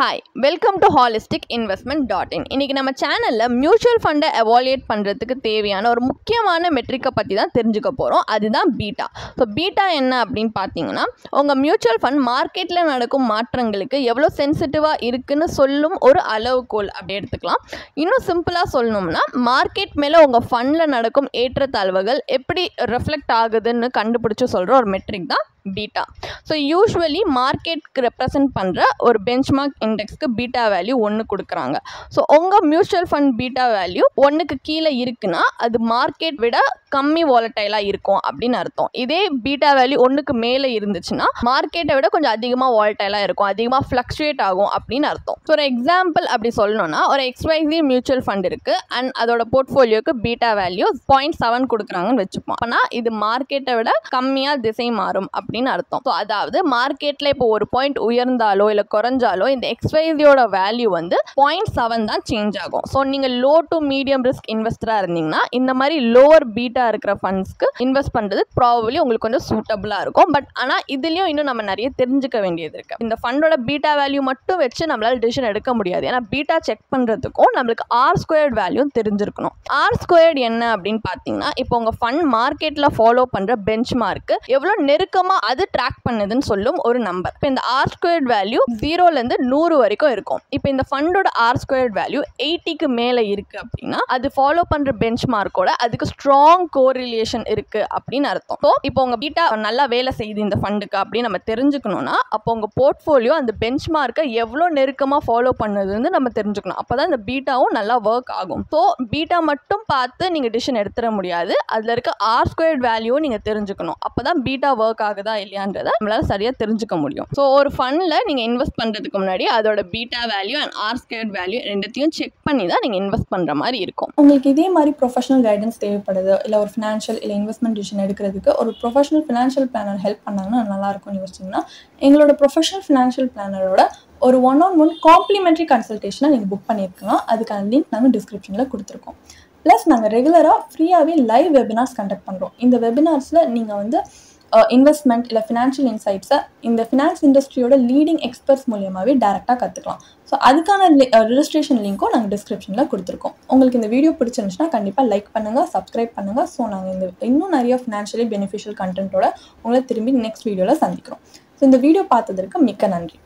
Hi, welcome to holisticinvestment.in. இன்னைக்கு நம்ம சேனல்ல மியூச்சுவல் ஃபண்டை எவாலுவேட் பண்ணுறதுக்கு தேவையான ஒரு முக்கியமான மெட்ரிக்கை பற்றி தான் தெரிஞ்சுக்க போகிறோம். அதுதான் பீட்டா. ஸோ பீட்டா என்ன அப்படின்னு பார்த்தீங்கன்னா, உங்கள் மியூச்சுவல் ஃபண்ட் மார்க்கெட்டில் நடக்கும் மாற்றங்களுக்கு எவ்வளோ சென்சிட்டிவாக இருக்குன்னு சொல்லும் ஒரு அளவுகோல் அப்படி எடுத்துக்கலாம். இன்னும் சிம்பிளாக சொல்லணும்னா, மார்க்கெட் மேலே உங்கள் ஃபண்டில் நடக்கும் ஏற்றத்தாழ்வுகள் எப்படி ரெஃப்ளெக்ட் ஆகுதுன்னு கண்டுபிடிச்சி சொல்கிற ஒரு மெட்ரிக் தான் பீட்டா. ஸோ யூஸ்வலி மார்க்கெட்க்கு ரெப்ரசன்ட் பண்ணுற ஒரு பெஞ்ச்மார்க் இண்டெக்ஸ்க்கு பீட்டா வேல்யூ 1 கொடுக்குறாங்க. ஸோ உங்கள் மியூச்சுவல் ஃபண்ட் பீட்டா வேல்யூ 1க்கு கீழே இருக்குன்னா அது மார்க்கெட் விட கம்மி வாலட்டைலாக இருக்கும் அப்படின்னு அர்த்தம். இதே பீட்டா வேல்யூ 1க்கு மேலே இருந்துச்சுன்னா மார்க்கெட்டை விட கொஞ்சம் அதிகமாக வாலட்டைலாக இருக்கும், அதிகமாக ஃப்ளக்சுவேட் ஆகும் அப்படின்னு அர்த்தம். ஸோ ஒரு எக்ஸாம்பிள் அப்படி சொல்லணும்னா, ஒரு XYZ மியூச்சுவல் ஃபண்ட் இருக்குது அண்ட் அதோட போர்ட்ஃபோலியோக்கு பீட்டா வேல்யூ 0.7 கொடுக்குறாங்கன்னு வச்சுப்போம். ஆனால் இது மார்க்கெட்டை விட கம்மியாக திசை மாறும் அப்படின்னு அர்த்தம். ஸோ அதாவது மார்க்கெட்டில் இப்போ ஒரு பாயிண்ட் உயர்ந்தாலோ இல்லை குறைஞ்சாலோ இந்த XYZயோட வேல்யூ வந்து 0.7 தான் சேஞ்ச் ஆகும். ஸோ நீங்கள் லோ டு மீடியம் ரிஸ்க் இன்வெஸ்டராக இருந்தீங்கன்னா இந்த மாதிரி லோவர் பீட்டா இருக்கிற ஃபண்ட்ஸ்க்கு இன்வெஸ்ட் பண்ணுறது ப்ராபபிலி உங்களுக்கு கொஞ்சம் சூட்டபிளாக இருக்கும். பட் ஆனால் இதுலேயும் இன்னும் நம்ம நிறைய தெரிஞ்சுக்க வேண்டியது இருக்குது. இந்த ஃபண்டோட பீட்டா வேல்யூ மட்டும் வச்சு நம்மளால் டிசிஷன் எடுக்க முடியாது. ஏன்னா பீட்டா செக் பண்ணுறதுக்கும் நம்மளுக்கு R² வேல்யூ தெரிஞ்சிருக்கணும். R² என்ன அப்படின்னு பார்த்தீங்கன்னா, இப்போ உங்கள் ஃபண்ட் மார்க்கெட்டில் ஃபாலோ பண்ணுற பெஞ்ச் மார்க்கு எவ்வளோ நெருக்கமாக அது ட்ராக் பண்ணுதுன்னு சொல்லும் ஒரு நம்பர். இப்போ இந்த R² வேல்யூ 0லேருந்து 100 வரைக்கும் இருக்கும். இப்போ இந்த ஃபண்டோட R² வேல்யூ 80க்கு மேலே இருக்குது அப்படின்னா அது ஃபாலோ பண்ணுற பெஞ்ச் மார்க்கோட அதுக்கு ஸ்ட்ராங் கோரிலேஷன் இருக்குது அப்படின்னு அர்த்தம். ஸோ இப்போ உங்கள் பீட்டா நல்லா வேலை செய்யுது இந்த ஃபண்டுக்கு அப்படின்னு நம்ம தெரிஞ்சுக்கணும்னா அப்போ உங்கள் போர்ட்ஃபோலியோ அந்த பெஞ்ச் மார்க்கை எவ்வளோ நெருக்கமாக ஃபாலோ பண்ணுதுன்னு நம்ம தெரிஞ்சுக்கணும். அப்போ தான் இந்த பீட்டாவும் நல்லா ஒர்க் ஆகும். ஸோ பீட்டா மட்டும் பார்த்து நீங்கள் டிசிஷன் எடுத்துட முடியாது, அதில் இருக்க R² வேல்யூவும் நீங்கள் தெரிஞ்சுக்கணும். அப்போ தான் பீட்டா ஒர்க் ஆகுதா இல்லையான்றதை நம்மளால் சரியாக தெரிஞ்சுக்க முடியும். ஸோ ஒரு ஃபண்டில் நீங்கள் இன்வெஸ்ட் பண்ணுறதுக்கு முன்னாடி அதோட beta value and R² value ரெண்டுத்தையும் செக் பண்ணி தான் நீங்கள் இன்வெஸ்ட் பண்ணுற மாதிரி இருக்கும். உங்களுக்கு இதே மாதிரி ப்ரொஃபஷனல் கைடன்ஸ் தேவைப்படுது, இல்லை ஒரு ஃபினான்ஷியல் இல்லை இன்வெஸ்ட்மெண்ட் டிசிஷன் எடுக்கிறதுக்கு ஒரு ப்ரொஃபஷனல் ஃபினான்ஷியல் பிளானர் ஹெல்ப் பண்ணாங்கன்னா நல்லாயிருக்கும்னு யோசிச்சிங்கன்னா எங்களோட ப்ரொஃபஷனல் ஃபினான்ஷியல் பிளானரோட ஒரு 1-on-1 காம்ப்ளிமெண்ட்ரி கன்சல்டேஷனை நீங்கள் புக் பண்ணியிருக்கலாம். அதுக்கான லிங்க் நாங்கள் டிஸ்கிரிப்ஷனில் கொடுத்துருக்கோம். ப்ளஸ் நாங்கள் ரெகுலராக ஃப்ரீயாகவே லைவ் வெபினார்ஸ் கண்டக்ட் பண்ணுறோம். இந்த வெபினார்ஸில் நீங்கள் வந்து இன்வெஸ்ட்மெண்ட் இல்லை ஃபினான்ஷியல் இன்சைட்ஸை இந்த ஃபினான்ஸ் இண்டஸ்ட்ரியோட லீடிங் எக்ஸ்பர்ட்ஸ் மூலியமாகவே டேரெக்டாக கற்றுக்கலாம். ஸோ அதுக்கான ரெஜிஸ்ட்ரேஷன் லிங்க்கும் நாங்கள் டிஸ்கிரிப்ஷனில் கொடுத்துருக்கோம். உங்களுக்கு இந்த வீடியோ பிடிச்சிருந்துச்சுன்னா கண்டிப்பாக லைக் பண்ணுங்கள், சப்ஸ்கிரைப் பண்ணுங்கள். ஸோ நாங்கள் இன்னும் நிறைய ஃபினான்ஷியலி பெனிஃபிஷியல் கண்டென்ட்டோட உங்களை திரும்பி நெக்ஸ்ட் வீடியோவில் சந்திக்கிறோம். ஸோ இந்த வீடியோ பார்த்ததற்கு மிக்க நன்றி.